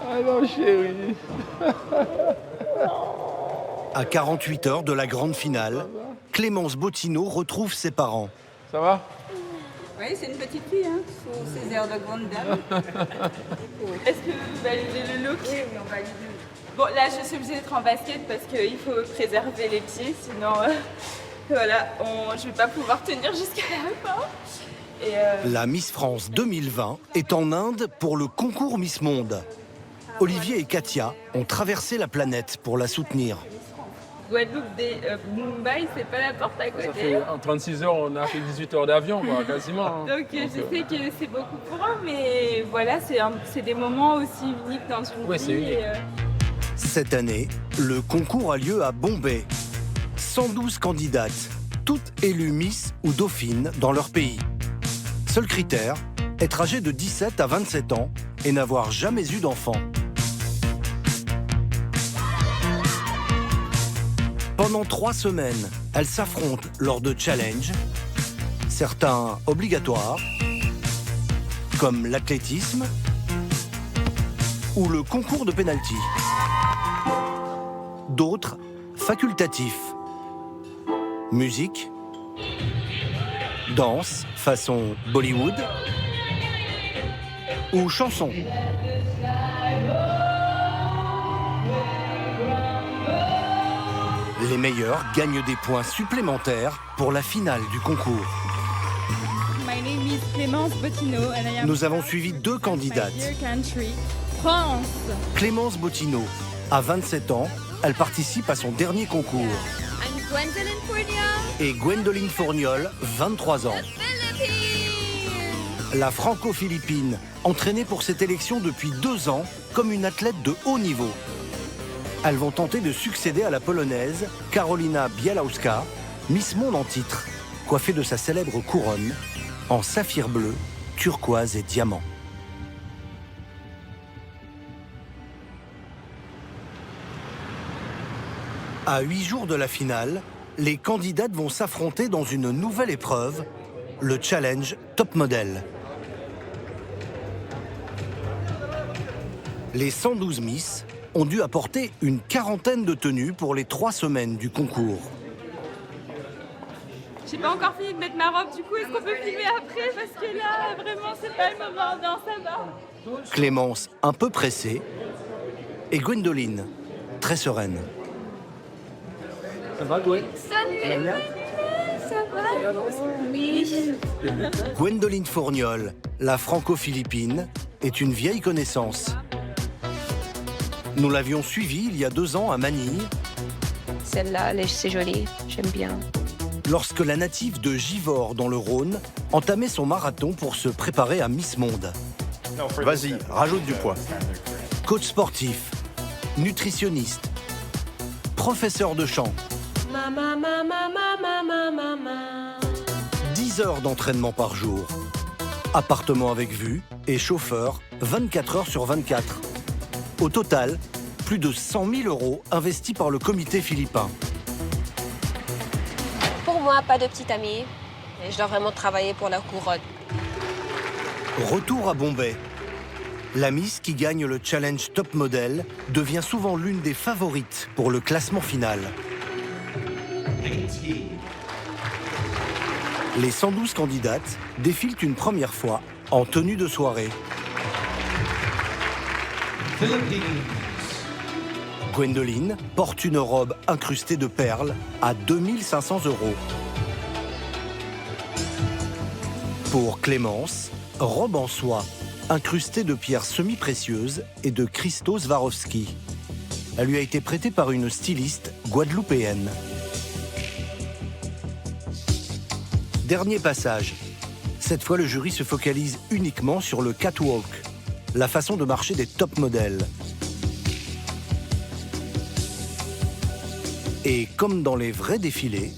Ah non, chérie. À 48 heures de la grande finale, Clémence Bottineau retrouve ses parents. Ça va? Oui, c'est une petite fille, hein, sous ses airs de grande dame. Est-ce que vous validez le look? Oui, on valide le look. Bon, là, je suis obligée d'être en basket parce qu'il faut préserver les pieds, sinon, voilà, je ne vais pas pouvoir tenir jusqu'à la fin. La Miss France 2020 est en Inde pour le concours Miss Monde. Olivier et Katia ont traversé la planète pour la soutenir. Guadeloupe, Mumbai, c'est pas la porte à côté. Ça fait, en 36 heures, on a fait 18 heures d'avion, quoi, quasiment. Hein. Donc je sais que c'est beaucoup pour eux, mais voilà, c'est des moments aussi uniques dans une vie. C'est unique. Cette année, le concours a lieu à Bombay. 112 candidates, toutes élues Miss ou Dauphine dans leur pays. Seul critère, être âgé de 17 à 27 ans et n'avoir jamais eu d'enfant. Pendant 3 semaines, elles s'affrontent lors de challenges, certains obligatoires, comme l'athlétisme ou le concours de pénalty. D'autres facultatifs. Musique, danse façon Bollywood ou chanson. Les meilleurs gagnent des points supplémentaires pour la finale du concours. My name is Clémence Bottineau and I am Nous avons suivi 2 candidates. my dear country, France. Clémence Bottineau, à 27 ans, elle participe à son dernier concours. I'm Gwendoline Fournier, Et Gwendoline Fourniol, 23 ans. Philippines. La franco-philippine, entraînée pour cette élection depuis 2 ans comme une athlète de haut niveau. Elles vont tenter de succéder à la polonaise Karolina Białowska, Miss Monde en titre, coiffée de sa célèbre couronne en saphir bleu, turquoise et diamant. À 8 jours de la finale, les candidates vont s'affronter dans une nouvelle épreuve, le challenge Top Model. Les 112 Miss ont dû apporter une quarantaine de tenues pour les 3 semaines du concours. J'ai pas encore fini de mettre ma robe, du coup, est-ce qu'on peut filmer après? Parce que là, vraiment, c'est pas le moment. Non, ça va. Clémence, un peu pressée, et Gwendoline, très sereine. Ça va, Gwen? Salut, ça va? Oui. Gwendoline Fourniol, la franco-philippine, est une vieille connaissance. Nous l'avions suivie il y a 2 ans à Manille, Celle-là, c'est joli, j'aime bien. lorsque la native de Givors dans le Rhône entamait son marathon pour se préparer à Miss Monde. Vas-y, rajoute du poids. Coach sportif, nutritionniste, professeur de chant. 10 heures d'entraînement par jour. Appartement avec vue et chauffeur 24 heures sur 24. Au total, plus de 100 000 € investis par le comité philippin. Pour moi, pas de petite amie. Et je dois vraiment travailler pour la couronne. Retour à Bombay. La Miss qui gagne le challenge Top Model devient souvent l'une des favorites pour le classement final. Les 112 candidates défilent une première fois en tenue de soirée. Gwendoline porte une robe incrustée de perles à 2 500 €. Pour Clémence, robe en soie, incrustée de pierres semi-précieuses et de cristaux Swarovski. Elle lui a été prêtée par une styliste guadeloupéenne. Dernier passage. Cette fois, le jury se focalise uniquement sur le catwalk, la façon de marcher des top modèles. Et comme dans les vrais défilés,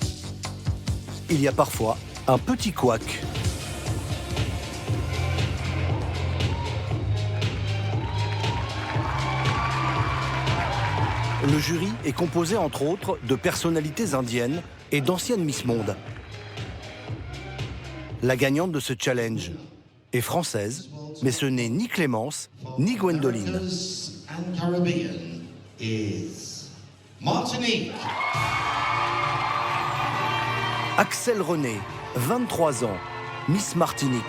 il y a parfois un petit couac. Le jury est composé entre autres de personnalités indiennes et d'anciennes Miss Monde. la gagnante de ce challenge, est française, mais ce n'est ni Clémence, ni Gwendoline. And Caribbean is Martinique. Axel René, 23 ans, Miss Martinique.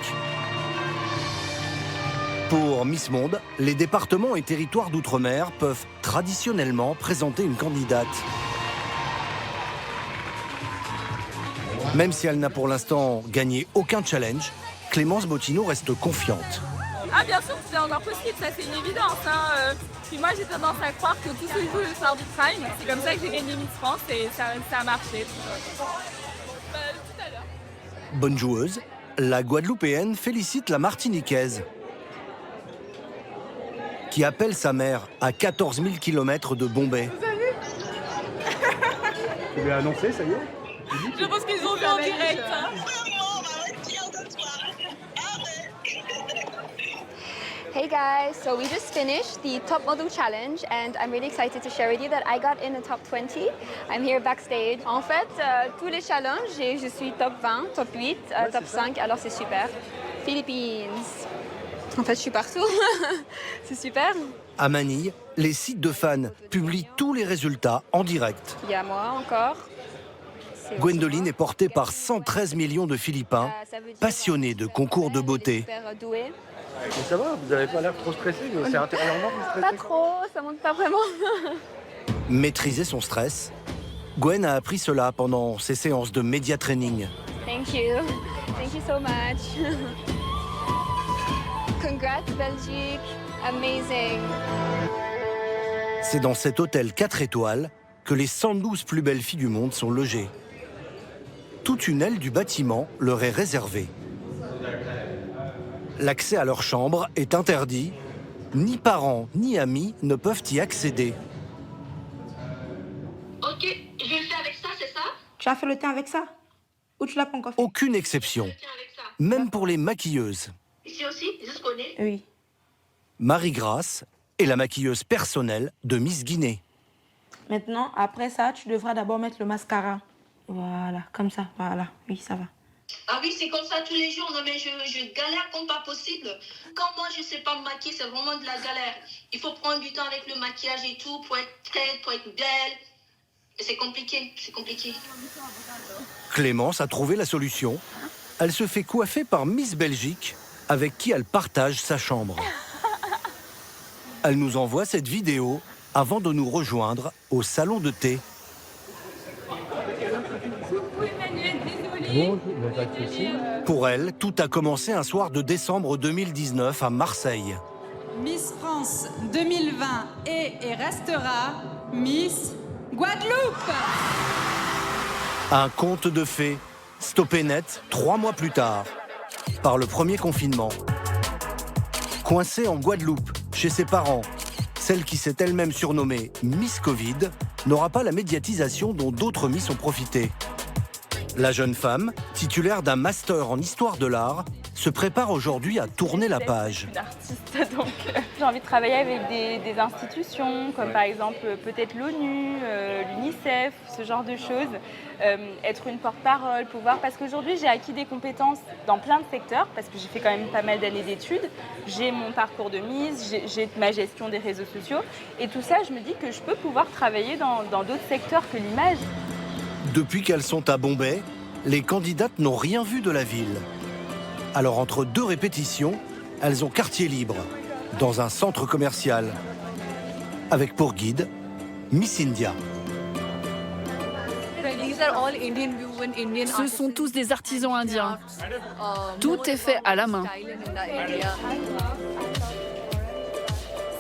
Pour Miss Monde, les départements et territoires d'outre-mer peuvent traditionnellement présenter une candidate. Même si elle n'a pour l'instant gagné aucun challenge, Clémence Bottineau reste confiante. Ah bien sûr, c'est encore possible, ça c'est une évidence. Hein. Puis moi j'ai tendance à croire que tout se joue le soir du prime. C'est comme ça que j'ai gagné Miss France et ça a marché. Tout à l'heure. Bonne joueuse, la Guadeloupéenne félicite la Martiniquaise, qui appelle sa mère à 14 000 km de Bombay. Tu lui as annoncé, ça y est? Je pense qu'ils ont vu en direct. Hein. Hey guys, so we just finished the Top Model Challenge and I'm really excited to share with you that I got in the top 20. I'm here backstage. En fait, tous les challenges, je suis top 20, top 8, top 5, alors c'est super. Philippines. En fait, je suis partout. C'est super. À Manille, les sites de fans publient tous les résultats en direct. Il y a moi encore. Gwendoline est portée par 113 millions de Philippins, passionnés de concours de beauté. Mais ça va, vous n'avez pas l'air trop stressé, c'est intérieurement vous stressez? Pas trop, ça monte pas vraiment. Maîtriser son stress, Gwen a appris cela pendant ses séances de média training. Thank you so much. Congrats Belgique, amazing. C'est dans cet hôtel 4 étoiles que les 112 plus belles filles du monde sont logées. Toute une aile du bâtiment leur est réservée. L'accès à leur chambre est interdit. Ni parents ni amis ne peuvent y accéder. Ok, je le fais avec ça, c'est ça? Tu as fait le thé avec ça? Ou tu l'as pas encore fait? Aucune exception, Le thé avec ça. même pour les maquilleuses. Ici aussi, juste connais. Oui. Marie-Grace est la maquilleuse personnelle de Miss Guinée. Maintenant, après ça, tu devras d'abord mettre le mascara. Voilà, comme ça, voilà. Oui, ça va. Ah oui, c'est comme ça tous les jours. Non, mais je galère comme pas possible. Quand moi, je sais pas me maquiller, c'est vraiment de la galère. Il faut prendre du temps avec le maquillage et tout pour être prête, pour être belle. Et c'est compliqué, c'est compliqué. Clémence a trouvé la solution. Elle se fait coiffer par Miss Belgique, avec qui elle partage sa chambre. Elle nous envoie cette vidéo avant de nous rejoindre au salon de thé. Oui, Emmanuel, désolée. Pour elle, tout a commencé un soir de décembre 2019 à Marseille. Miss France 2020 est et restera Miss Guadeloupe. Un conte de fées, stoppé net 3 mois plus tard, par le premier confinement. Coincée en Guadeloupe, chez ses parents, celle qui s'est elle-même surnommée Miss Covid n'aura pas la médiatisation dont d'autres Miss ont profité. La jeune femme, titulaire d'un master en histoire de l'art, se prépare aujourd'hui à tourner la page. Je suis une artiste, donc j'ai envie de travailler avec des institutions, comme par exemple peut-être l'ONU, l'UNICEF, ce genre de choses. Être une porte-parole, pouvoir... Parce qu'aujourd'hui, j'ai acquis des compétences dans plein de secteurs, parce que j'ai fait quand même pas mal d'années d'études. J'ai mon parcours de Miss, j'ai ma gestion des réseaux sociaux. Et tout ça, je me dis que je peux pouvoir travailler dans d'autres secteurs que l'image. Depuis qu'elles sont à Bombay, les candidates n'ont rien vu de la ville. Alors entre 2 répétitions, elles ont quartier libre, dans un centre commercial, avec pour guide Miss India. Ce sont tous des artisans indiens. Tout est fait à la main.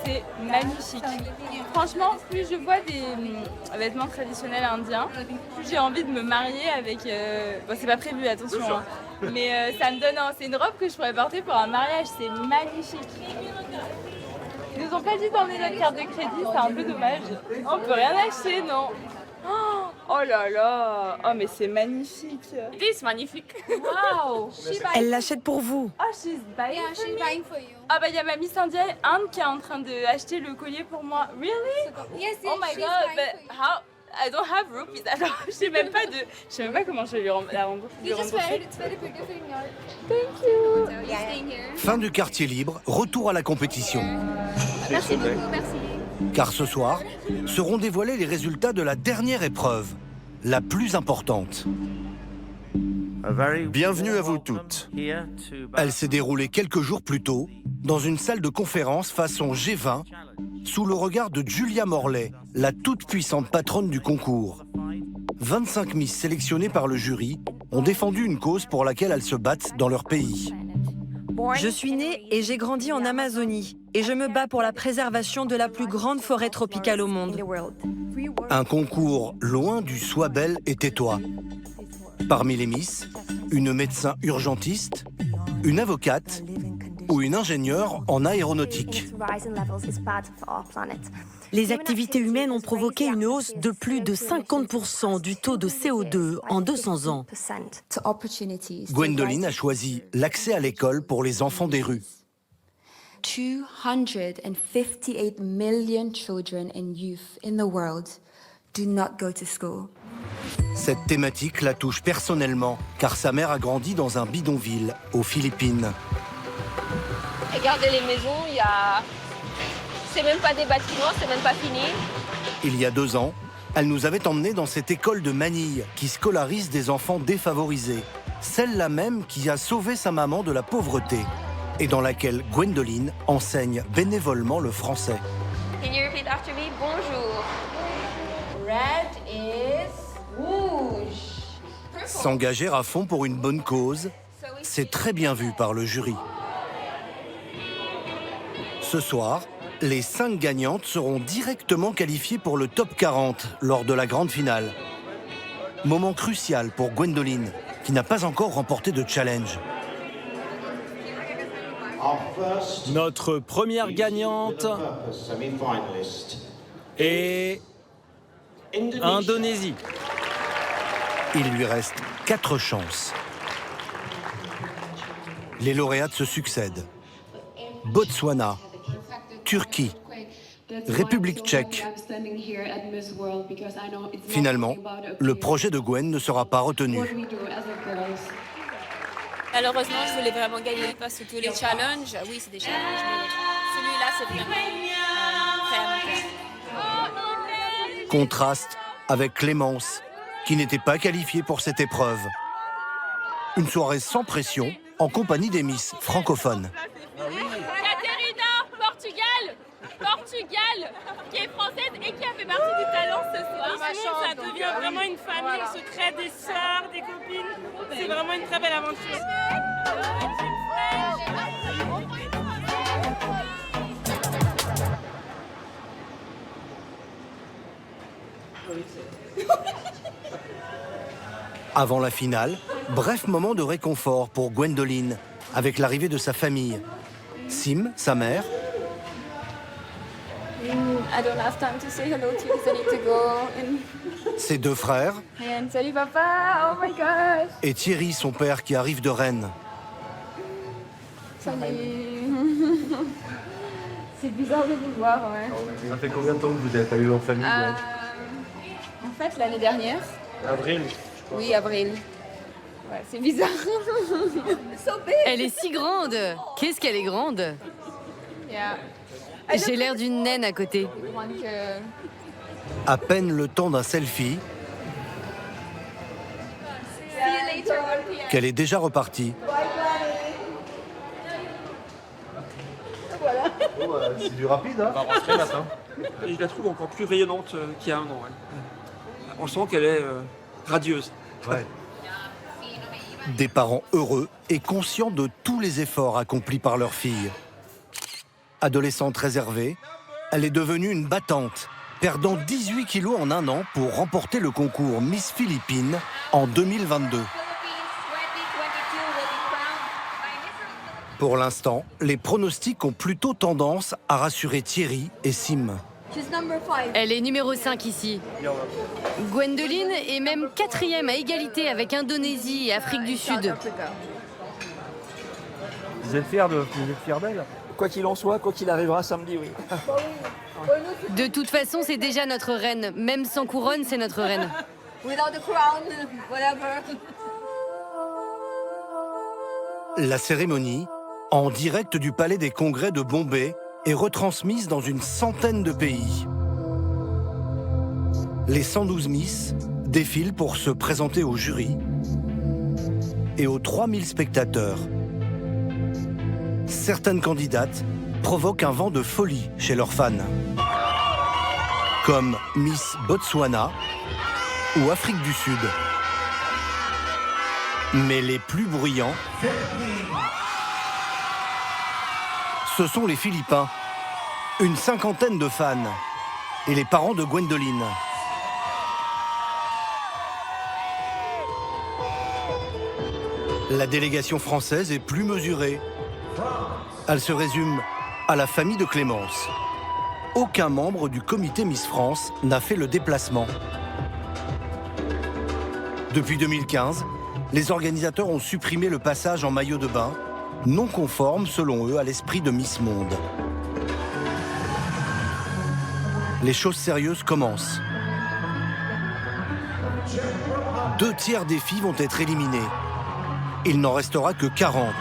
C'est magnifique. Franchement, plus je vois des vêtements traditionnels indiens, plus j'ai envie de me marier avec... Bon, c'est pas prévu, attention. Hein. Mais ça me donne... C'est une robe que je pourrais porter pour un mariage. C'est magnifique. Ils nous ont pas dit d'emmener notre carte de crédit, c'est un peu dommage. On peut rien acheter, non. Oh là là. Oh, mais c'est magnifique. C'est magnifique. Wow. Elle l'achète pour vous. Oh, she's buying for you. Ah bah il y a ma Miss Inde qui est en train d'acheter le collier pour moi. Really? Yes, Oh my god, but I don't have rupees. Alors, je sais même pas comment je vais la rembourser. Thank you. So you're staying here. Fin du quartier libre, retour à la compétition. Merci beaucoup, merci. Car ce soir, seront dévoilés les résultats de la dernière épreuve, la plus importante. Bienvenue à vous toutes. Elle s'est déroulée quelques jours plus tôt, dans une salle de conférence façon G20, sous le regard de Julia Morley, la toute-puissante patronne du concours. 25 Miss sélectionnées par le jury ont défendu une cause pour laquelle elles se battent dans leur pays. Je suis née et j'ai grandi en Amazonie et je me bats pour la préservation de la plus grande forêt tropicale au monde. Un concours loin du sois belle et tais-toi. Parmi les Miss, une médecin urgentiste, une avocate ou une ingénieure en aéronautique. Les activités humaines ont provoqué une hausse de plus de 50% du taux de CO2 en 200 ans. Gwendoline a choisi l'accès à l'école pour les enfants des rues. 258 million children and youth in the world do not go to school. Cette thématique la touche personnellement, car sa mère a grandi dans un bidonville aux Philippines. Regardez les maisons, c'est même pas des bâtiments, c'est même pas fini. Il y a 2 ans, elle nous avait emmenés dans cette école de Manille qui scolarise des enfants défavorisés, celle-là même qui a sauvé sa maman de la pauvreté et dans laquelle Gwendoline enseigne bénévolement le français. Can you repeat after me? Bonjour. Red is rouge. S'engager à fond pour une bonne cause, c'est très bien vu par le jury. Ce soir, les 5 gagnantes seront directement qualifiées pour le top 40 lors de la grande finale. Moment crucial pour Gwendoline, qui n'a pas encore remporté de challenge. Notre première gagnante est Indonésie. Il lui reste 4 chances. Les lauréates se succèdent. Botswana, Turquie, République tchèque. Finalement, le projet de Gwen ne sera pas retenu. Malheureusement, je voulais vraiment gagner parce que tous les challenges, oui, c'est des challenges, mais celui-là, c'est vraiment prêt à me faire. Contraste avec Clémence, qui n'était pas qualifiée pour cette épreuve. Une soirée sans pression, en compagnie des Miss francophones. Portugal, qui est française et qui a fait partie du talent ce soir. Ça devient vraiment une famille, on se crée des sœurs, des copines. C'est vraiment une très belle aventure. Avant la finale, bref moment de réconfort pour Gwendoline, avec l'arrivée de sa famille. Sim, sa mère, I don't have time to say hello to you because I need to go. ses 2 frères And salut papa, oh my gosh. et Thierry, son père, qui arrive de Rennes. Salut. C'est bizarre de vous voir, ouais. Ça fait combien de temps que vous n'avez pas eu en famille En fait, l'année dernière. Avril. Oui, avril. Ouais, c'est bizarre. Elle est si grande. Qu'est-ce qu'elle est grande. Yeah. J'ai l'air d'une naine à côté. À peine le temps d'un selfie qu'elle est déjà repartie. C'est du rapide, hein. On va rentrer matin. Et je la trouve encore plus rayonnante qu'il y a 1 an. Ouais. On sent qu'elle est radieuse. Ouais. Des parents heureux et conscients de tous les efforts accomplis par leur fille. Adolescente réservée, elle est devenue une battante, perdant 18 kilos en 1 an pour remporter le concours Miss Philippines en 2022. Pour l'instant, les pronostics ont plutôt tendance à rassurer Thierry et Sim. Elle est numéro 5 ici. Gwendoline est même 4e à égalité avec Indonésie et Afrique du Sud. Vous êtes fiers d'elle? Quoi qu'il en soit, quoi qu'il arrivera samedi, oui. De toute façon, c'est déjà notre reine. Même sans couronne, c'est notre reine. Without the crown, whatever. La cérémonie, en direct du Palais des Congrès de Bombay, est retransmise dans une centaine de pays. Les 112 Miss défilent pour se présenter au jury et aux 3000 spectateurs. Certaines candidates provoquent un vent de folie chez leurs fans, comme Miss Botswana ou Afrique du Sud. Mais les plus bruyants, ce sont les Philippins, une cinquantaine de fans, et les parents de Gwendoline. La délégation française est plus mesurée. Elle se résume à la famille de Clémence. Aucun membre du comité Miss France n'a fait le déplacement. Depuis 2015, les organisateurs ont supprimé le passage en maillot de bain, non conforme selon eux à l'esprit de Miss Monde. Les choses sérieuses commencent. 2/3 des filles vont être éliminées. Il n'en restera que 40.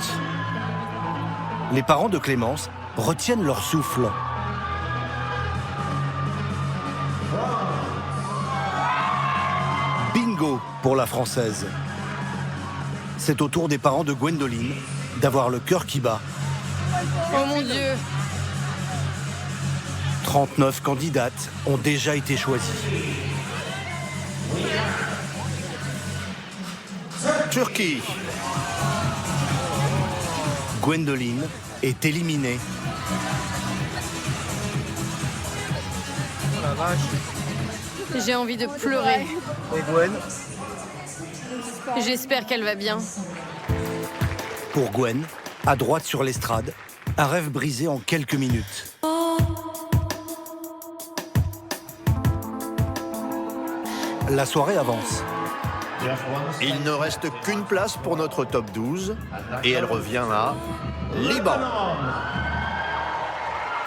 Les parents de Clémence retiennent leur souffle. Bingo pour la Française. C'est au tour des parents de Gwendoline d'avoir le cœur qui bat. Oh mon Dieu! 39 candidates ont déjà été choisies. Turquie. Gwendoline est éliminée. Oh la vache. J'ai envie de pleurer. Et Gwen? J'espère qu'elle va bien. Pour Gwen, à droite sur l'estrade, un rêve brisé en quelques minutes. La soirée avance. Il ne reste qu'une place pour notre top 12 et elle revient à Liban.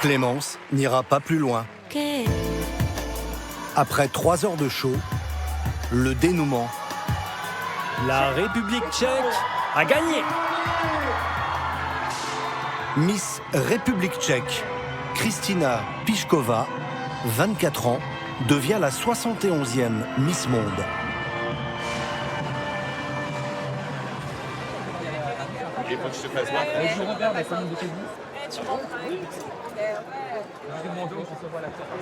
Clémence n'ira pas plus loin. Après 3 heures de show, le dénouement. La République tchèque a gagné. Miss République tchèque, Kristina Pišková, 24 ans, devient la 71e Miss Monde.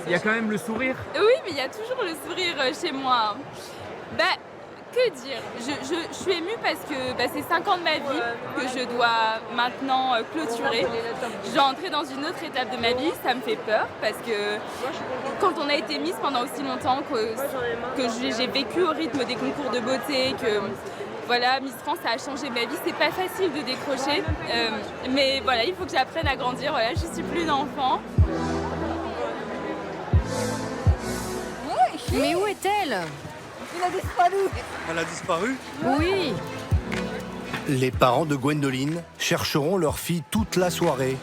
Il y a quand même le sourire. Oui, mais il y a toujours le sourire chez moi. Bah, que dire, je suis émue parce que c'est 5 ans de ma vie que je dois maintenant clôturer. Je dois entrer dans une autre étape de ma vie, ça me fait peur parce que quand on a été Miss pendant aussi longtemps, que j'ai vécu au rythme des concours de beauté, que voilà, Miss France, ça a changé ma vie, c'est pas facile de décrocher, mais voilà, il faut que j'apprenne à grandir, voilà, je suis plus une enfant. Mais où est-elle? Il a disparu. Elle a disparu? Oui. Les parents de Gwendoline chercheront leur fille toute la soirée.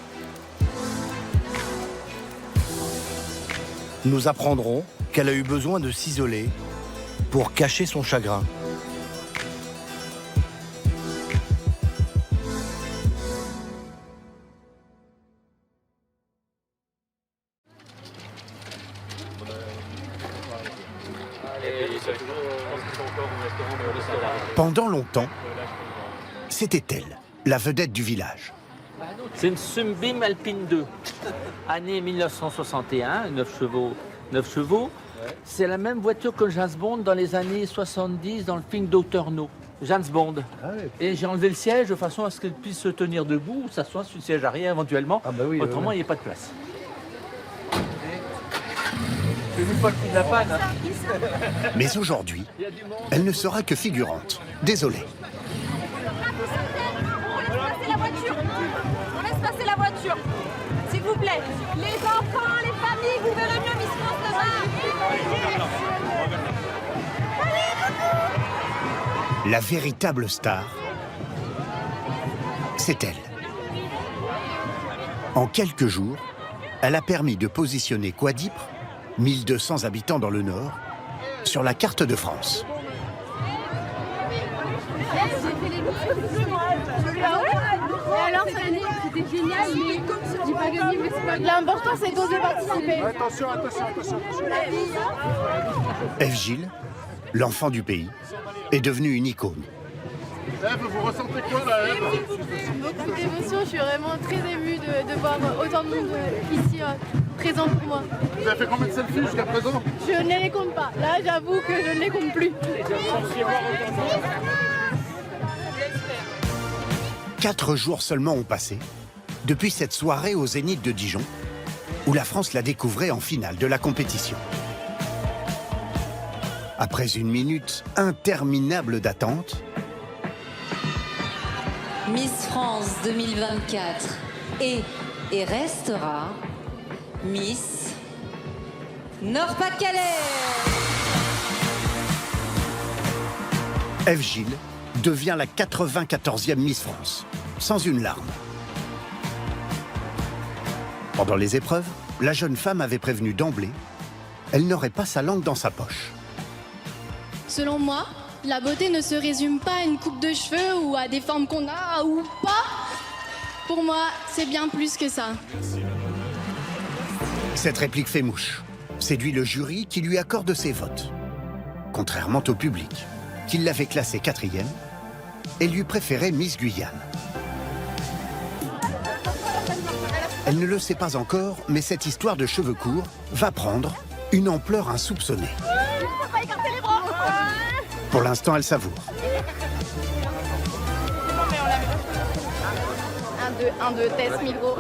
Nous apprendrons qu'elle a eu besoin de s'isoler pour cacher son chagrin. Pendant longtemps, c'était elle, la vedette du village. C'est une Sunbeam Alpine 2, année 1961, 9 chevaux. C'est la même voiture que James Bond dans les années 70 dans le film Dr No, James Bond. Et j'ai enlevé le siège de façon à ce qu'elle puisse se tenir debout ou s'asseoir sur le siège arrière éventuellement. Autrement, il n'y a pas de place. C'est une fois le coup de la panne. Mais aujourd'hui, elle ne sera que figurante. Désolé. On laisse passer la voiture. S'il vous plaît. Les enfants, les familles, vous verrez mieux Miss France demain. La véritable star, c'est elle. En quelques jours, elle a permis de positionner Couadipre, 1200 habitants dans le nord, sur la carte de France. Alors, c'était génial, mais j'ai pas gagné, mais c'est pas grave. L'important, c'est d'oser participer. Attention. Ève Gilles, l'enfant du pays, est devenue une icône. Ève, vous ressentez quoi là, Ève? Beaucoup d'émotions, je suis vraiment très émue de voir autant de monde ici présent pour moi. Vous avez fait combien de selfies jusqu'à présent? Je ne les compte pas. Là, j'avoue que je ne les compte plus. 4 jours seulement ont passé depuis cette soirée au Zénith de Dijon, où la France la découvrait en finale de la compétition. Après une minute interminable d'attente, Miss France 2024 est et restera Miss Nord-Pas-de-Calais. Ève Gilles devient la 94e Miss France, sans une larme. Pendant les épreuves, la jeune femme avait prévenu d'emblée, elle n'aurait pas sa langue dans sa poche. Selon moi, la beauté ne se résume pas à une coupe de cheveux ou à des formes qu'on a ou pas. Pour moi, c'est bien plus que ça. Cette réplique fait mouche, séduit le jury qui lui accorde ses votes. Contrairement au public, qui l'avait classée 4e et lui préférait Miss Guyane. Elle ne le sait pas encore, mais cette histoire de cheveux courts va prendre une ampleur insoupçonnée. Pour l'instant, elle savoure. 1, 2, test, 1000 gros.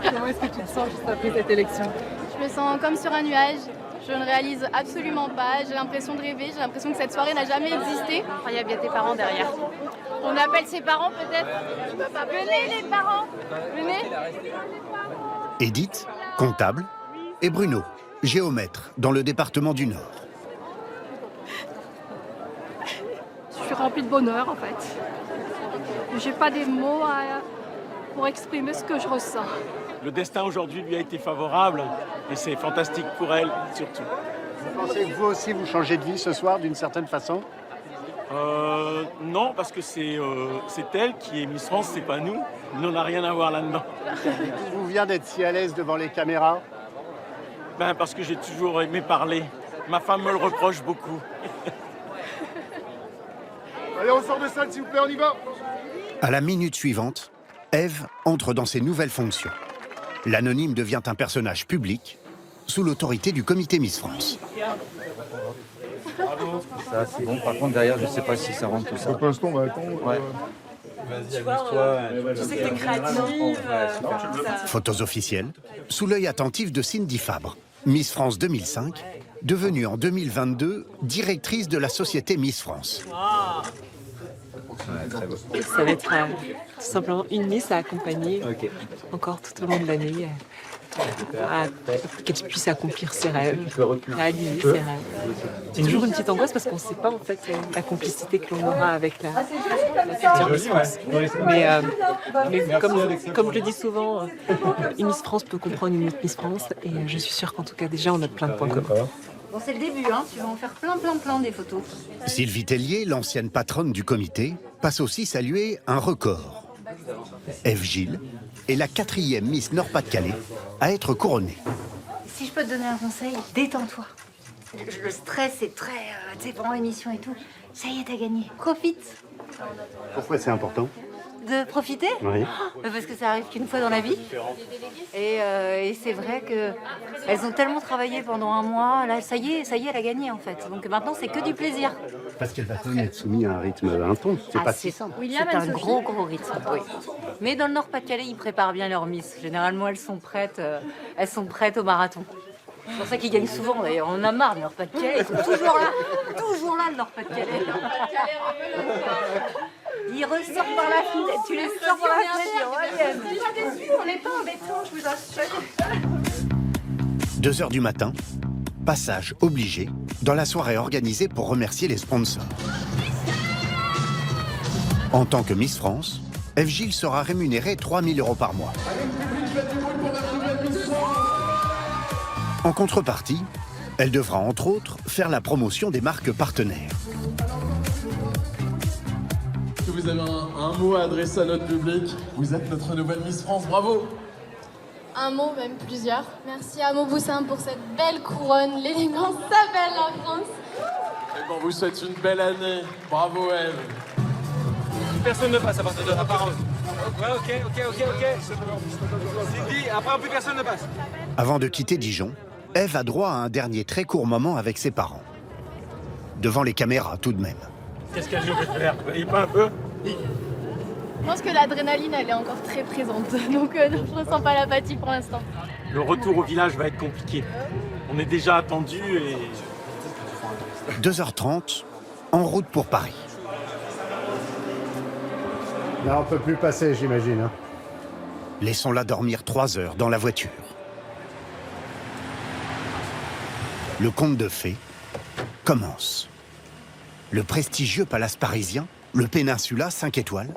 Comment est-ce que tu te sens juste après cette élection? Je me sens comme sur un nuage. Je ne réalise absolument pas. J'ai l'impression de rêver. J'ai l'impression que cette soirée n'a jamais existé. Il y a bien tes parents derrière. On appelle ses parents peut-être. Venez les parents. Venez. Edith, comptable, et Bruno, géomètre, dans le département du Nord. Je suis remplie de bonheur en fait. J'ai pas des mots pour exprimer ce que je ressens. Le destin aujourd'hui lui a été favorable et c'est fantastique pour elle surtout. Vous pensez que vous aussi vous changez de vie ce soir d'une certaine façon? Non, parce que c'est elle qui est Miss France, c'est pas nous. Nous, on n'a rien à voir là-dedans. D'où vous vient d'être si à l'aise devant les caméras? Ben, parce que j'ai toujours aimé parler. Ma femme me le reproche beaucoup. Allez, on sort de salle s'il vous plaît, on y va. À la minute suivante, Ève entre dans ses nouvelles fonctions. L'anonyme devient un personnage public sous l'autorité du comité Miss France. Ça, c'est bon. Par contre, derrière, je ne sais pas si ça rentre tout ça. Pour l'instant, on va attendre. Ouais. Vas-y, amuse-toi. Tu sais que t'es créative. Photos officielles, sous l'œil attentif de Cindy Fabre, Miss France 2005, devenue en 2022 directrice de la société Miss France. Ça va être tout simplement une Miss à accompagner encore tout au long de l'année, qu'elle puisse accomplir ses rêves, réaliser ses rêves. C'est toujours une petite angoisse parce qu'on ne sait pas en fait la complicité que l'on aura avec la future Miss France. Mais comme je le dis souvent, une Miss France peut comprendre une autre Miss France et je suis sûre qu'en tout cas déjà on a plein de points communs. Bon, c'est le début, hein. Tu vas en faire plein des photos. Sylvie Tellier, l'ancienne patronne du comité, passe aussi saluer un record. Ève Gilles est la 4e Miss Nord-Pas-de-Calais à être couronnée. Si je peux te donner un conseil, détends-toi. Le stress, c'est très... tu sais, pendant l'émission et tout, ça y est, t'as gagné. Profite. Pourquoi c'est important? De profiter? Oui. Parce que ça arrive qu'une fois dans la vie. Et c'est vrai qu'elles ont tellement travaillé pendant un mois. Là, ça y est, elle a gagné en fait. Donc maintenant, c'est que du plaisir. Parce qu'elle va quand même être soumise à un rythme intense. C'est pas si simple. C'est un gros rythme, oui. Mais dans le Nord-Pas-de-Calais, ils préparent bien leur Miss. Généralement, elles sont prêtes au marathon. C'est pour ça qu'ils gagnent souvent d'ailleurs. On en a marre du Nord-Pas-de-Calais. Ils sont toujours là le Nord-Pas-de-Calais. Ils ressortent par la fenêtre. Tu les sors par la fenêtre. On est déjà déçus, on n'est pas embêtants, je vous assure. 2h du matin, passage obligé dans la soirée organisée pour remercier les sponsors. En tant que Miss France, Ève Gilles sera rémunérée 3 000 € par mois. En contrepartie, elle devra entre autres faire la promotion des marques partenaires. Est-ce que vous avez un mot à adresser à notre public? Vous êtes notre nouvelle Miss France, bravo! Un mot, même plusieurs. Merci à Mauboussin pour cette belle couronne. L'élégance s'appelle la France. Et bon, on vous souhaite une belle année. Bravo, Eve. Personne ne passe à partir de la parole. Ouais, ok. Cindy, après plus personne ne passe. Avant de quitter Dijon, Eve a droit à un dernier très court moment avec ses parents. Devant les caméras, tout de même. Qu'est-ce qu'elle veut faire? Il pas un peu? Je pense que l'adrénaline, elle est encore très présente. Donc, je ressens pas l'apathie pour l'instant. Le retour au village va être compliqué. On est déjà attendu et... 2h30, en route pour Paris. Là, on peut plus passer, j'imagine. Hein. Laissons-la dormir 3 heures dans la voiture. Le conte de fées commence. Le prestigieux palace parisien, le Péninsula 5 étoiles,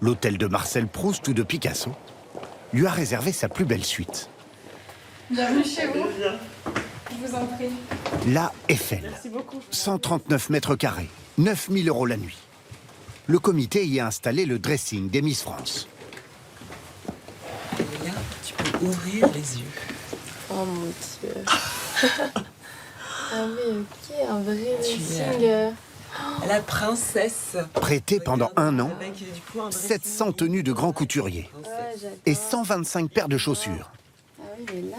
l'hôtel de Marcel Proust ou de Picasso, lui a réservé sa plus belle suite. Bienvenue chez vous. Je vous en prie. La Eiffel. Merci beaucoup. 139 mètres carrés, 9 000 € la nuit. Le comité y a installé le dressing des Miss France. Là, tu peux ouvrir les yeux. Oh mon Dieu. Ah oui, ok, un vrai dressing. La princesse. Prêté pendant 1 an, Avec, du coup, un 700 tenues de grands couturiers et 125 paires de chaussures. Ah oui, mais là,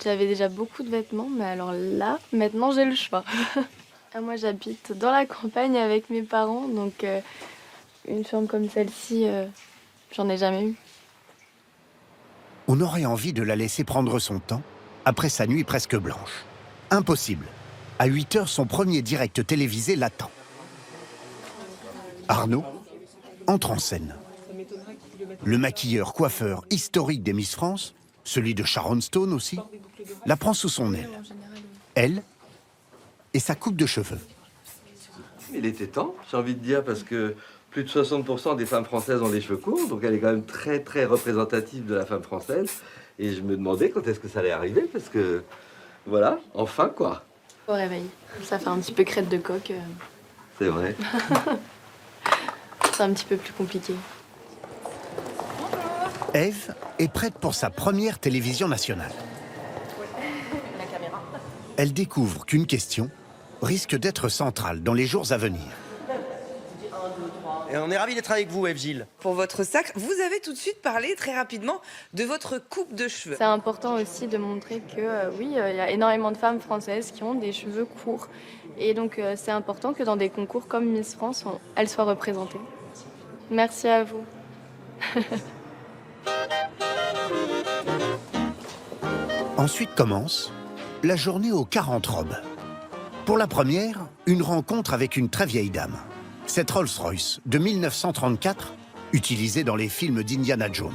j'avais déjà beaucoup de vêtements, mais alors là, maintenant j'ai le choix. Moi, j'habite dans la campagne avec mes parents, donc une chambre comme celle-ci, j'en ai jamais eu. On aurait envie de la laisser prendre son temps après sa nuit presque blanche. Impossible. À 8 heures, son premier direct télévisé l'attend. Arnaud entre en scène. Le maquilleur-coiffeur historique des Miss France, celui de Sharon Stone aussi, la prend sous son aile. Elle et sa coupe de cheveux. Il était temps, j'ai envie de dire, parce que plus de 60% des femmes françaises ont les cheveux courts, donc elle est quand même très très représentative de la femme française. Et je me demandais quand est-ce que ça allait arriver, parce que voilà, enfin quoi. Au réveil, ça fait un petit peu crête de coq. C'est vrai. C'est un petit peu plus compliqué. Eve est prête pour sa première télévision nationale. Elle découvre qu'une question risque d'être centrale dans les jours à venir. Et on est ravis d'être avec vous, Eve Gilles. Pour votre sac, vous avez tout de suite parlé très rapidement de votre coupe de cheveux. C'est important aussi de montrer que oui, il y a énormément de femmes françaises qui ont des cheveux courts. Et donc c'est important que dans des concours comme Miss France, elles soient représentées. Merci à vous. Ensuite commence la journée aux 40 robes. Pour la première, une rencontre avec une très vieille dame. Cette Rolls-Royce de 1934, utilisée dans les films d'Indiana Jones.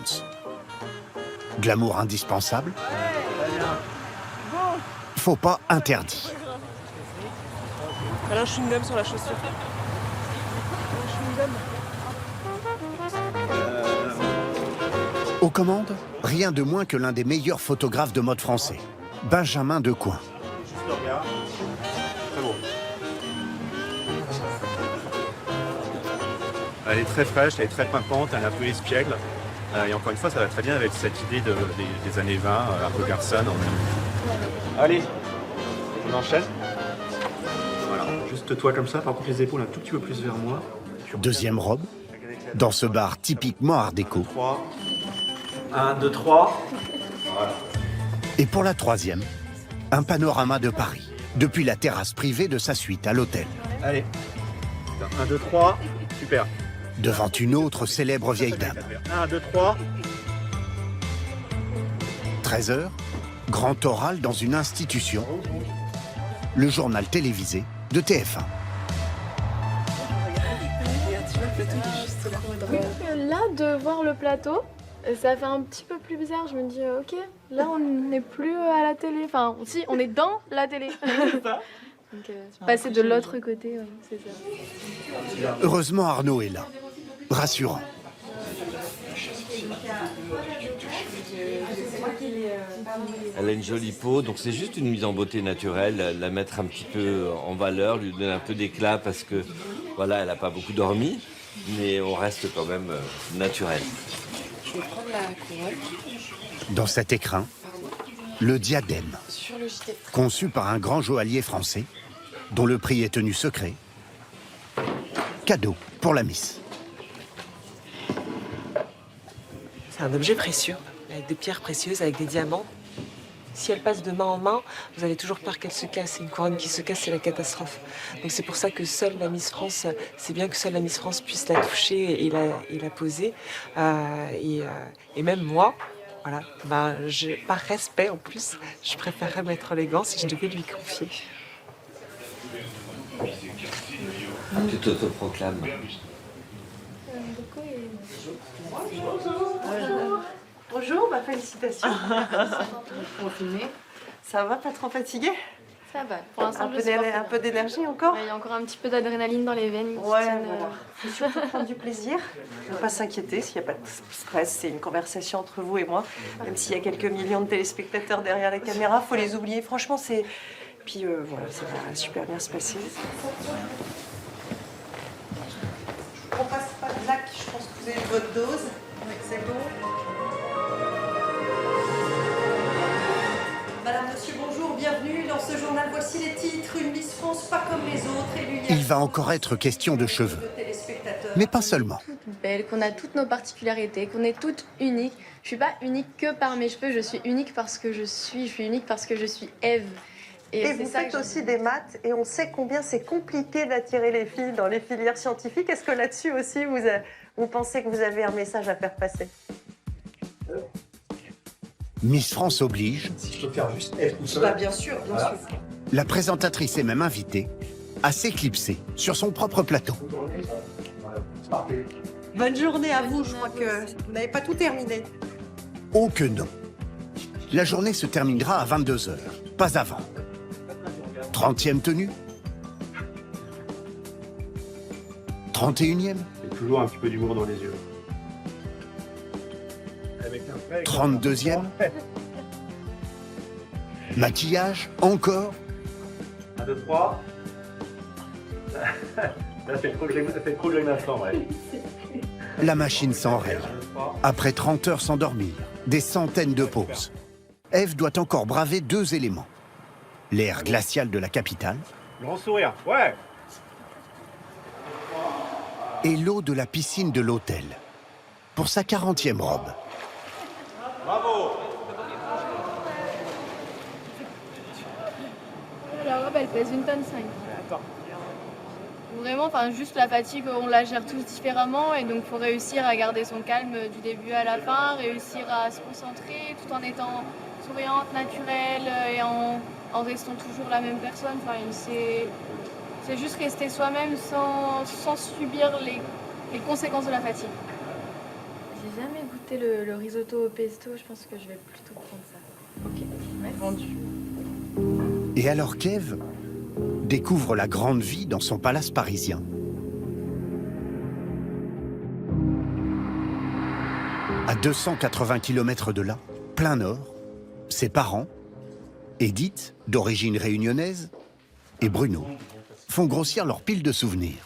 Glamour indispensable. Faux pas interdit. Alors, chewing-gum sur la chaussure. Aux commandes, rien de moins que l'un des meilleurs photographes de mode français, Benjamin Decoing. Elle est très fraîche, elle est très pimpante, elle a un peu espiègle. Et encore une fois, ça va très bien avec cette idée des années 20, un peu Garçon. Allez, on enchaîne. Voilà, juste toi comme ça, par contre les épaules un tout petit peu plus vers moi. Deuxième robe, dans ce bar typiquement art déco. 1, 2, 3. Voilà. Et pour la troisième, un panorama de Paris, depuis la terrasse privée de sa suite à l'hôtel. Allez, 1, 2, 3, super. Devant une autre célèbre vieille dame. 1, 2, 3. 13h, grand oral dans une institution. Le journal télévisé de TF1. Là, de voir le plateau, ça fait un petit peu plus bizarre. Je me dis, ok, là, on n'est plus à la télé. Enfin, si, on est dans la télé. Donc, passer de l'autre côté, ouais, c'est ça. Heureusement, Arnaud est là. Rassurant. Elle a une jolie peau, donc c'est juste une mise en beauté naturelle, la mettre un petit peu en valeur, lui donner un peu d'éclat parce que voilà, elle n'a pas beaucoup dormi, mais on reste quand même naturel. Je vais prendre la couronne. Dans cet écrin, le diadème, Sur le JT. conçu par un grand joaillier français, dont le prix est tenu secret. Cadeau pour la Miss. C'est un objet précieux, avec des pierres précieuses, avec des diamants. Si elle passe de main en main, vous avez toujours peur qu'elle se casse. Une couronne qui se casse, c'est la catastrophe. Donc c'est pour ça que seule la Miss France, c'est bien que seule la Miss France puisse la toucher et la poser. Et même moi, voilà, par respect en plus, je préférerais mettre les gants si je devais lui confier. Tu t'autoproclames. Bonjour, félicitations. Pour filmer. Ça va, pas trop fatigué? Ça va. Pour l'instant, un peu d'énergie encore? Il y a encore un petit peu d'adrénaline dans les veines. Ouais, voilà. Faut surtout prendre du plaisir. Ne pas s'inquiéter s'il n'y a pas de stress. C'est une conversation entre vous et moi. Même s'il y a quelques millions de téléspectateurs derrière la caméra, faut les oublier. Franchement, c'est... Puis voilà, ça va super bien se passer. On passe pas de lac. Je pense que vous avez eu votre dose. C'est bon. Madame, monsieur, bonjour, bienvenue dans ce journal. Voici les titres. Une Miss France pas comme les autres. Élue Il va encore être question de cheveux. Mais pas seulement. Belle, qu'on a toutes nos particularités, qu'on est toutes uniques. Je suis pas unique que par mes cheveux, je suis unique parce que je suis unique parce que je suis Ève. Et vous faites aussi des maths, et on sait combien c'est compliqué d'attirer les filles dans les filières scientifiques. Est-ce que là-dessus aussi, vous pensez que vous avez un message à faire passer? Miss France oblige. Si je peux faire juste Ève tout seul. Bien sûr, bien sûr. La présentatrice est même invitée à s'éclipser sur son propre plateau. Bonne journée à vous, je crois que vous n'avez pas tout terminé. Oh que non. La journée se terminera à 22h, pas avant. 30e tenue 31e Et toujours un petit peu d'humour dans les yeux. 32e Maquillage, encore 1, 2, 3. Ça fait trop que j'ai un instant, ouais. La machine s'enraye. Après 30 heures sans dormir, des centaines de pauses. Ève doit encore braver 2 éléments. L'air glacial de la capitale. Grand sourire, ouais. Et l'eau de la piscine de l'hôtel. Pour sa 40e robe. Bravo. La robe, elle pèse 1,5 tonne. Vraiment, juste la fatigue, on la gère tous différemment et donc il faut réussir à garder son calme du début à la fin, réussir à se concentrer tout en étant souriante, naturelle et en restant toujours la même personne. C'est juste rester soi-même sans subir les conséquences de la fatigue. J'ai jamais goûté le risotto au pesto, je pense que je vais plutôt prendre ça. Ok, vendu. Et alors qu'Ève découvre la grande vie dans son palace parisien. À 280 km de là, plein nord, ses parents, Edith, d'origine réunionnaise, et Bruno, font grossir leur pile de souvenirs.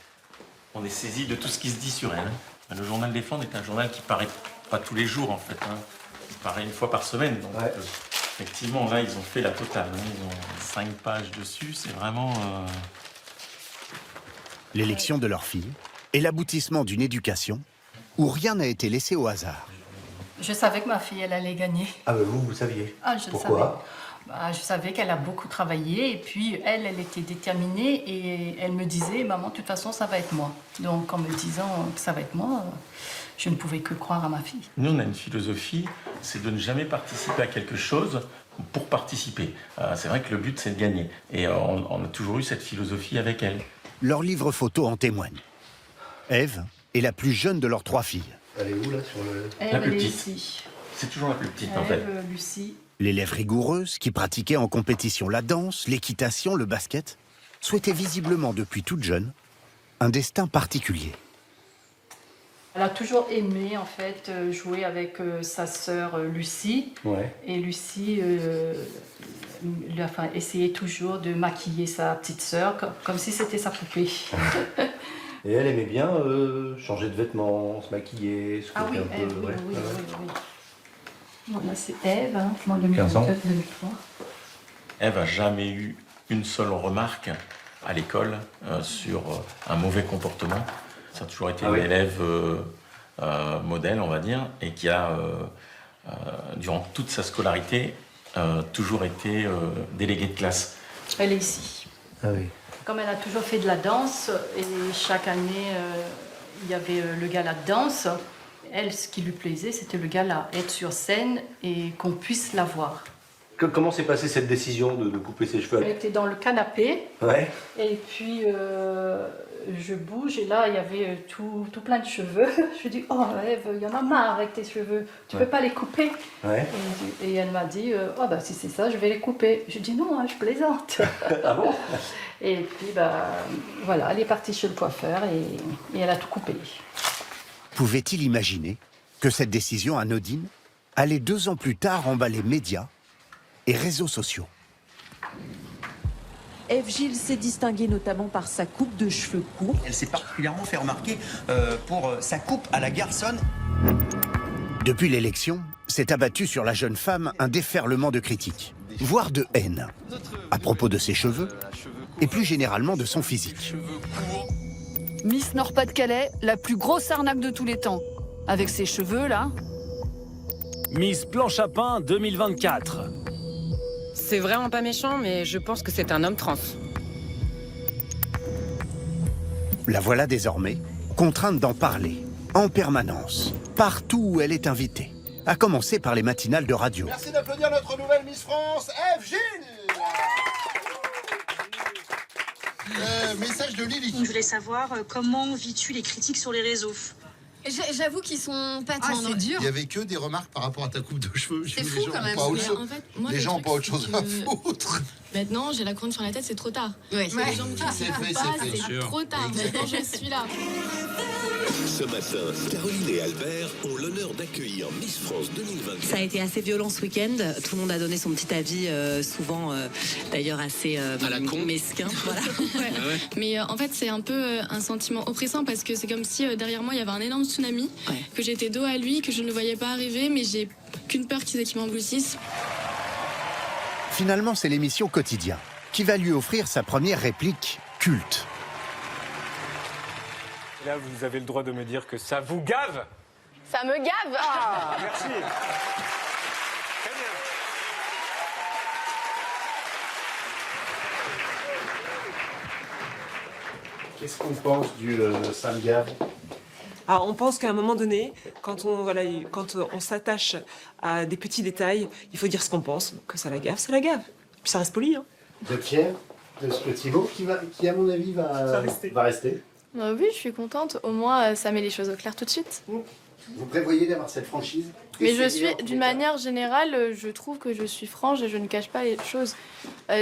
On est saisi de tout ce qui se dit sur elle. Le journal des Flandres est un journal qui paraît pas tous les jours en fait. Il paraît une fois par semaine. Donc, effectivement, là, ils ont fait la totale. Ils ont 5 pages dessus. C'est vraiment... L'élection de leur fille est l'aboutissement d'une éducation où rien n'a été laissé au hasard. Je savais que ma fille, elle allait gagner. Ah ben vous saviez. Ah, je Pourquoi? le savais. Je savais qu'elle a beaucoup travaillé et puis elle était déterminée et elle me disait, maman, de toute façon, ça va être moi. Donc en me disant que ça va être moi, je ne pouvais que croire à ma fille. Nous, on a une philosophie, c'est de ne jamais participer à quelque chose pour participer. C'est vrai que le but, c'est de gagner. Et on a toujours eu cette philosophie avec elle. Leur livre photo en témoigne. Ève est la plus jeune de leurs 3 filles. Elle est où là sur le... La plus petite. C'est toujours la plus petite en fait. Lucie. L'élève rigoureuse qui pratiquait en compétition la danse, l'équitation, le basket, souhaitait visiblement depuis toute jeune un destin particulier. Elle a toujours aimé en fait jouer avec sa sœur Lucie. Ouais. Et Lucie essayait toujours de maquiller sa petite sœur comme si c'était sa poupée. Et elle aimait bien changer de vêtements, se maquiller, se Ah oui, couper un peu. oui. Bon, là c'est Ève, en 2002-2003. Ève n'a jamais eu une seule remarque à l'école sur un mauvais comportement. Ça a toujours été une élève modèle, on va dire, et qui a, durant toute sa scolarité, toujours été déléguée de classe. Elle est ici. Ah oui. Comme elle a toujours fait de la danse, et chaque année, il y avait le gala de danse, elle, ce qui lui plaisait, c'était le gala, être sur scène et qu'on puisse la voir. Comment s'est passée cette décision de couper ses cheveux? Elle était dans le canapé, Ouais. et puis je bouge, et là, il y avait tout plein de cheveux. Je lui dis, oh Ève, il y en a marre avec tes cheveux, tu peux pas les couper? Ouais. Et elle m'a dit, oh bah si c'est ça, je vais les couper. Je dis, non, hein, je plaisante. Ah bon? Et puis, voilà, elle est partie chez le coiffeur et elle a tout coupé. Pouvait-il imaginer que cette décision anodine allait 2 ans plus tard emballer médias et réseaux sociaux? Ève Gilles s'est distinguée notamment par sa coupe de cheveux courts. Elle s'est particulièrement fait remarquer pour sa coupe à la garçonne. Depuis l'élection, s'est abattu sur la jeune femme un déferlement de critiques, voire de haine, à propos de ses cheveux et plus généralement de son physique. Miss Nord-Pas-de-Calais, la plus grosse arnaque de tous les temps. Avec ses cheveux, là. Miss Planche à Pain 2024. C'est vraiment pas méchant, mais je pense que c'est un homme trans. La voilà désormais contrainte d'en parler, en permanence, partout où elle est invitée, à commencer par les matinales de radio. Merci d'applaudir notre nouvelle Miss France, Ève Gilles. Message de Lily. Je voulais savoir comment vis-tu les critiques sur les réseaux? J'avoue qu'ils sont pas Ah, tendres. c'est dur. Il y avait que des remarques par rapport à ta coupe de cheveux. C'est fou quand même. En fait, moi, Les le gens n'ont truc, pas autre c'est chose que à foutre. Maintenant, j'ai la couronne sur la tête, c'est trop tard. Ouais. Si les gens me disent C'est que fait, ça va pas, c'est fait. c'est trop tard. Maintenant, je suis là. Ce matin, Caroline et Albert ont l'honneur d'accueillir Miss France 2024. Ça a été assez violent ce week-end. Tout le monde a donné son petit avis, souvent d'ailleurs assez mesquin. Voilà. Ouais. Mais en fait, c'est un peu un sentiment oppressant parce que c'est comme si derrière moi, il y avait un énorme tsunami, que j'étais dos à lui, que je ne le voyais pas arriver, mais j'ai qu'une peur qu'il m'engloutisse. Finalement, c'est l'émission Quotidien qui va lui offrir sa première réplique culte. Là, vous avez le droit de me dire que ça vous gave. Ça me gave. Ah, merci. Très bien. Qu'est-ce qu'on pense du ça me gave? Alors, on pense qu'à un moment donné, quand on s'attache à des petits détails, il faut dire ce qu'on pense. Que ça la gave, ça la gave. Puis ça reste poli. Hein. De Pierre, de ce petit mot qui à mon avis va rester. Oui, je suis contente. Au moins, ça met les choses au clair tout de suite. Vous prévoyez d'avoir cette franchise? Mais je suis, d'une manière générale, je trouve que je suis franche et je ne cache pas les choses.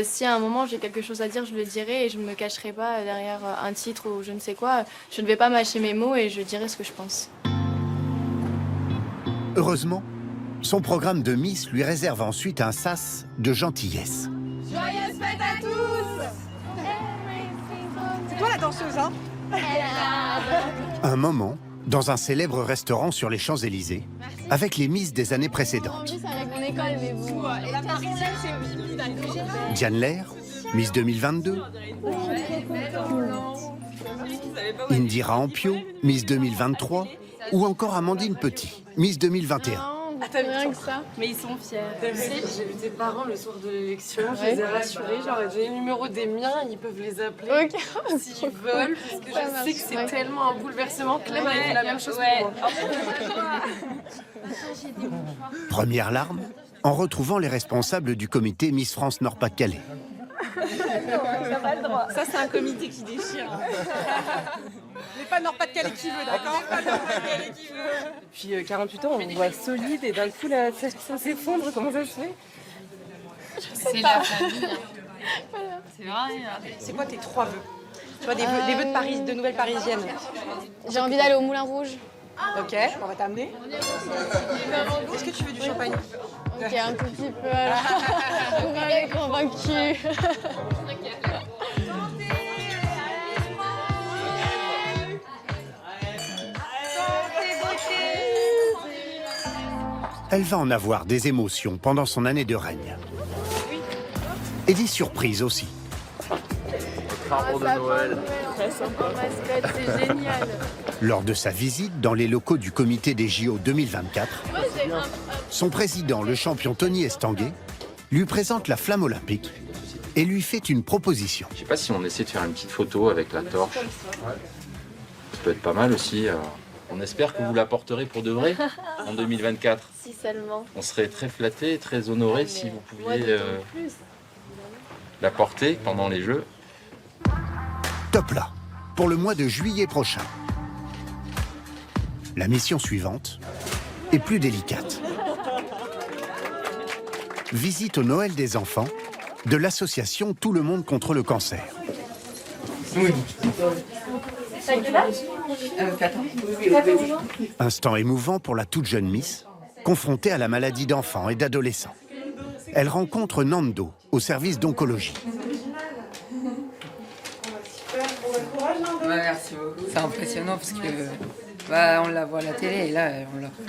Si à un moment j'ai quelque chose à dire, je le dirai et je ne me cacherai pas derrière un titre ou je ne sais quoi. Je ne vais pas mâcher mes mots et je dirai ce que je pense. Heureusement, son programme de Miss lui réserve ensuite un sas de gentillesse. Joyeuse fête à tous! C'est toi la danseuse, hein? Un moment dans un célèbre restaurant sur les Champs-Élysées, avec les Miss des années précédentes. Avec mon école, mais vous... La parisienne, c'est Diane Lair, Miss 2022. Indira Ampio, Miss 2023. Ou encore Amandine Petit, Miss 2021. Ah, t'as rien que ça. Mais ils sont fiers. J'ai vu tes parents le soir de l'élection, je Ouais. les ai rassurés, genre j'ai le numéro des miens, ils peuvent les appeler s'ils veulent, parce que je sais que c'est tellement un bouleversement. Clem a fait la même chose pour moi. Première larme, en retrouvant les responsables du comité Miss France Nord-Pas-de-Calais. Ça, c'est un comité qui déchire. Mais pas Nord-Pas-de-Calais qui veut, d'accord? Depuis 48 ans, on me voit solide et d'un coup là, ça s'effondre, comment ça se fait? C'est la famille. C'est vrai. C'est quoi tes 3 vœux? Tu vois, des vœux de Paris, de nouvelles parisiennes. J'ai envie d'aller au Moulin Rouge. Ok, on va t'amener. Est-ce que tu veux du champagne? Ok, un tout petit peu. On va les convaincus. Elle va en avoir des émotions pendant son année de règne. Et des surprises aussi. Arbre de Noël. Mascotte, c'est génial. Lors de sa visite dans les locaux du comité des JO 2024, son président, le champion Tony Estanguet, lui présente la flamme olympique et lui fait une proposition. Je sais pas si on essaie de faire une petite photo avec la torche. Ça peut être pas mal aussi. On espère que vous la porterez pour de vrai en 2024. Si seulement. On serait très flattés et très honorés si vous pouviez la porter pendant les Jeux. Top là, pour le mois de juillet prochain. La mission suivante est plus délicate. Visite au Noël des enfants de l'association Tout le monde contre le cancer. Oui. Instant émouvant pour la toute jeune Miss, confrontée à la maladie d'enfants et d'adolescents. Elle rencontre Nando au service d'oncologie. Ouais, merci beaucoup. C'est impressionnant parce que on la voit à la télé et là on la voit.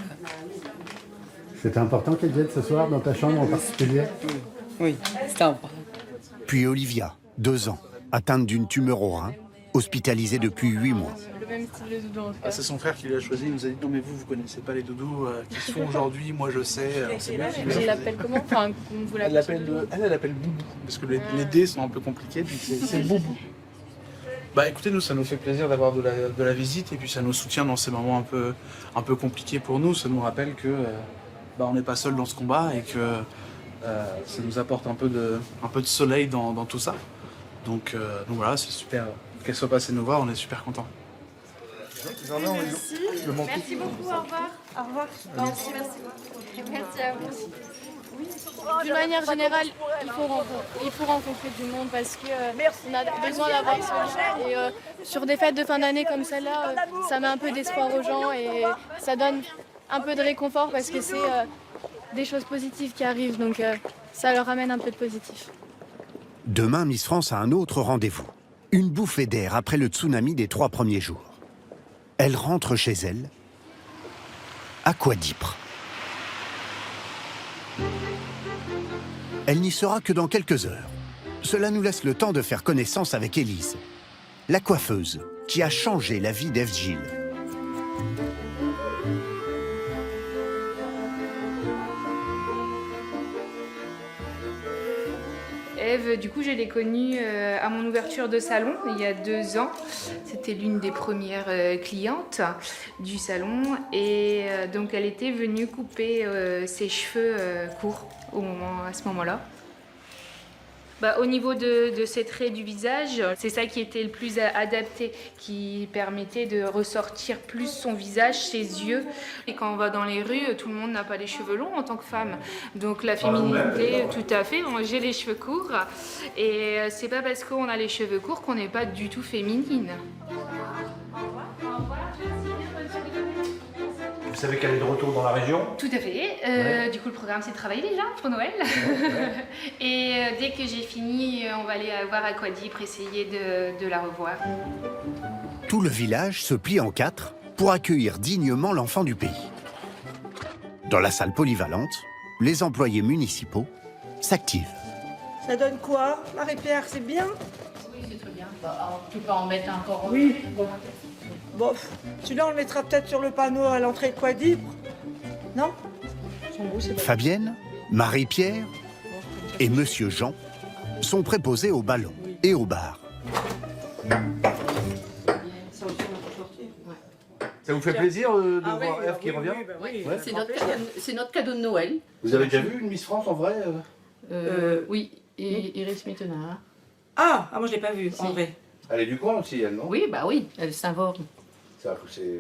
C'était important qu'elle vienne ce soir dans ta chambre en particulier? Oui, c'était important. Puis Olivia, 2 ans, atteinte d'une tumeur au rein, hospitalisée depuis 8 mois. Le même style de doudou en fait. C'est son frère qui l'a choisi, il nous a dit non mais vous connaissez pas les doudous qui se font aujourd'hui, moi je sais. C'est bien qu'il Elle l'appelle comment? Enfin, vous elle l'appelle Boubou, parce que les dés sont un peu compliqués, donc c'est Boubou. Bah écoutez, nous ça nous fait plaisir d'avoir de la visite et puis ça nous soutient dans ces moments un peu compliqués pour nous. Ça nous rappelle que on n'est pas seul dans ce combat et que ça nous apporte un peu de soleil dans tout ça. Donc voilà, c'est super qu'elle soit passée nous voir, on est super contents. Merci. Merci beaucoup, au revoir. Au revoir. Merci, merci. Merci à vous. D'une manière générale, il faut rencontrer du monde parce qu'on a besoin d'avoir ce lien. Et sur des fêtes de fin d'année comme celle-là, ça met un peu d'espoir aux gens et ça donne un peu de réconfort parce que c'est des choses positives qui arrivent. Donc ça leur amène un peu de positif. Demain, Miss France a un autre rendez-vous. Une bouffée d'air après le tsunami des 3 premiers jours. Elle rentre chez elle, à Quadipre. Elle n'y sera que dans quelques heures. Cela nous laisse le temps de faire connaissance avec Élise, la coiffeuse qui a changé la vie d'Ève Gilles. Ève, du coup, je l'ai connue à mon ouverture de salon il y a 2 ans. C'était l'une des premières clientes du salon et donc elle était venue couper ses cheveux courts à ce moment-là. Au niveau de ses traits du visage, c'est ça qui était le plus adapté, qui permettait de ressortir plus son visage, ses yeux. Et quand on va dans les rues, tout le monde n'a pas les cheveux longs en tant que femme. Donc la féminité, tout à fait, j'ai les cheveux courts. Et c'est pas parce qu'on a les cheveux courts qu'on n'est pas du tout féminine. Vous savez qu'elle est de retour dans la région? Tout à fait. Ouais. Du coup, le programme, c'est de travailler déjà pour Noël. Ouais. Et dès que j'ai fini, on va aller voir à Quadipre, essayer de la revoir. Tout le village se plie en 4 pour accueillir dignement l'enfant du pays. Dans la salle polyvalente, les employés municipaux s'activent. Ça donne quoi, Marie-Pierre? C'est bien? Oui, c'est très bien. Tu peux en mettre encore. Oui. Bon, celui-là, on le mettra peut-être sur le panneau à l'entrée de Quadipre. Non? Fabienne, Marie-Pierre et Monsieur Jean sont préposés au ballon et au bar. Ça vous fait plaisir de voir Ève qui revient? Oui, Ouais. c'est notre cadeau de Noël. Vous avez déjà vu une Miss France en vrai? Oui, et Iris Mittenard. Ah, moi je l'ai pas vue, en vrai. Elle est du coin aussi, elle, non? Oui, bah oui, elle est Saint-Vorme.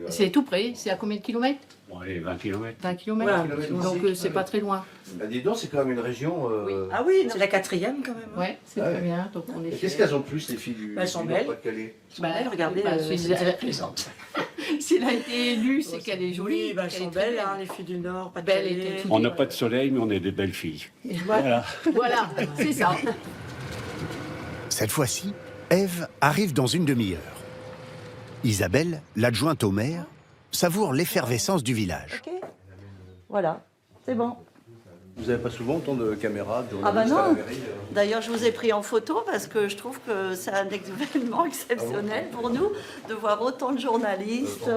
C'est tout près, c'est à combien de kilomètres? Bon, allez, 20 km. 20 km, donc c'est pas très loin. Bah, dis donc, c'est quand même une région... Ah oui, c'est la 4e quand même. Ouais, c'est très bien. Donc on est Qu'est-ce qu'elles ont de plus, les filles du elles sont belles. Pas-de-Calais? Regardez, c'est plaisante. S'il a été élu, c'est qu'elle est jolie. Oui, bah, elles sont belles, hein, les filles du Nord. Pas de Belle Calais. était On n'a pas de soleil, mais on est des belles filles. Voilà. Voilà, c'est ça. Cette fois-ci, Ève arrive dans une demi-heure. Isabelle, l'adjointe au maire, savoure l'effervescence du village. Ok. Voilà, c'est bon. Vous n'avez pas souvent autant de caméras, de Ah bah journalistes à la non. mairie D'ailleurs, je vous ai pris en photo parce que je trouve que c'est un événement exceptionnel pour nous de voir autant de journalistes.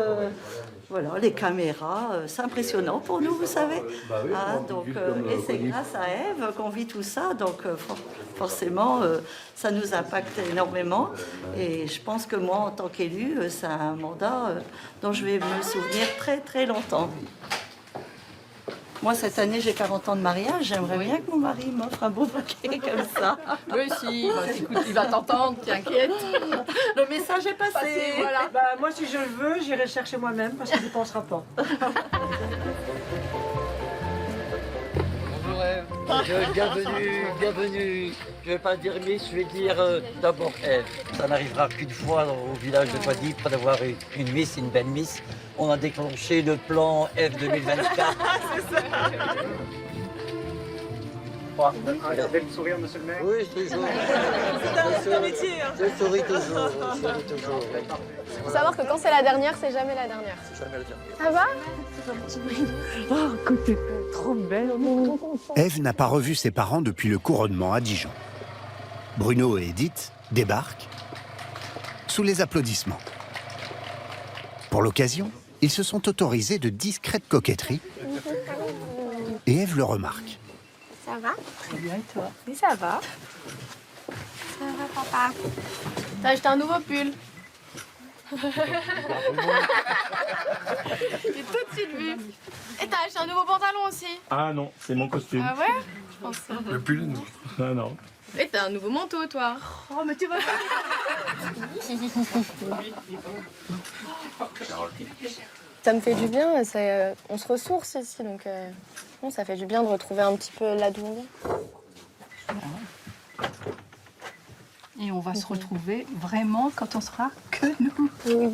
Voilà, les caméras, c'est impressionnant pour nous, vous savez. Bah oui, Ah, donc, et c'est grâce à Ève qu'on vit tout ça, donc forcément, ça nous impacte énormément. Et je pense que moi, en tant qu'élue, c'est un mandat dont je vais me souvenir très très longtemps. Moi, cette année, j'ai 40 ans de mariage. J'aimerais bien que mon mari m'offre un beau paquet comme ça. Oui, si, il va t'entendre, t'inquiète. Le message est passé. Voilà. Bah, moi, si je le veux, j'irai le chercher moi-même parce qu'il ne pensera pas. Bonjour Ève. Bienvenue. Je ne vais pas dire Miss, je vais dire d'abord Ève. Ça n'arrivera qu'une fois au village de Quadipre d'avoir une Miss, une belle Miss. On a déclenché le plan Ève 2024. C'est ça. Vous avez le sourire, monsieur le maire? Oui, toujours. C'est un métier. Hein. Je souris toujours. Il faut savoir que quand c'est la dernière, c'est jamais la dernière. C'est jamais la dernière. Ça va? Oh, écoute, trop belle. Ève n'a pas revu ses parents depuis le couronnement à Dijon. Bruno et Edith débarquent sous les applaudissements. Pour l'occasion, ils se sont autorisés de discrètes coquetteries et Ève le remarque. Ça va? Très bien, et toi? Oui, ça va. Ça va, papa. T'as acheté un nouveau pull. J'ai tout de suite vu. Et t'as acheté un nouveau pantalon aussi. Ah non, c'est mon costume. Ah ouais? Je pense ça. Le pull, non. Ah non. Et t'as un nouveau manteau, toi. Oh, mais tu vas pas. Ça me fait du bien, on se ressource ici, donc bon, ça fait du bien de retrouver un petit peu là d'où on vient. Et on va se retrouver vraiment quand on sera que nous. Oui.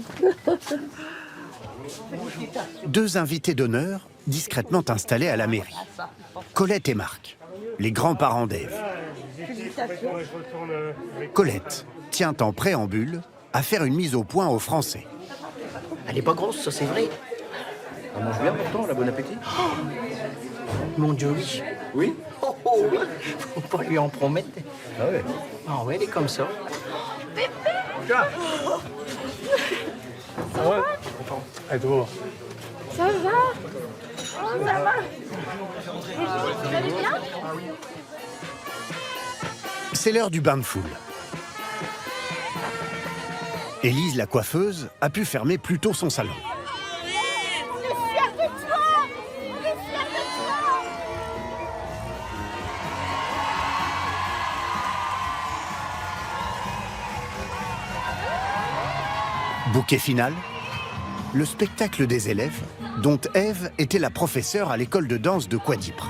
Deux invités d'honneur discrètement installés à la mairie. Colette et Marc, les grands-parents d'Ève. Colette tient en préambule à faire une mise au point aux Français. Elle n'est pas grosse, ça c'est vrai. On mange bien pourtant, la bon appétit. Mon Dieu, oui. Oui? Oh oui. Faut pas lui en promettre. Ah ouais. Ah ouais, elle est comme ça. Ça va? Et toi? Ça va? Oh, ça va? Vous allez bien? C'est l'heure du bain de foule. Élise, la coiffeuse, a pu fermer plus tôt son salon. Bouquet final, le spectacle des élèves, dont Ève était la professeure à l'école de danse de Quadipre.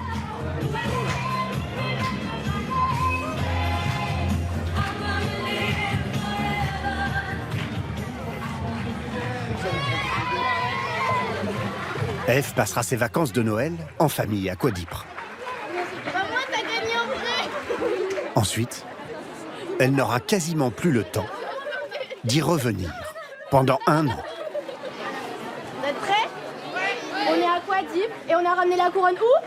Ève passera ses vacances de Noël en famille à Quadipre. Maman, t'as gagné en vrai. Ensuite, elle n'aura quasiment plus le temps d'y revenir pendant 1 an. Vous êtes prêts? On est à Quadipre et on a ramené la couronne où?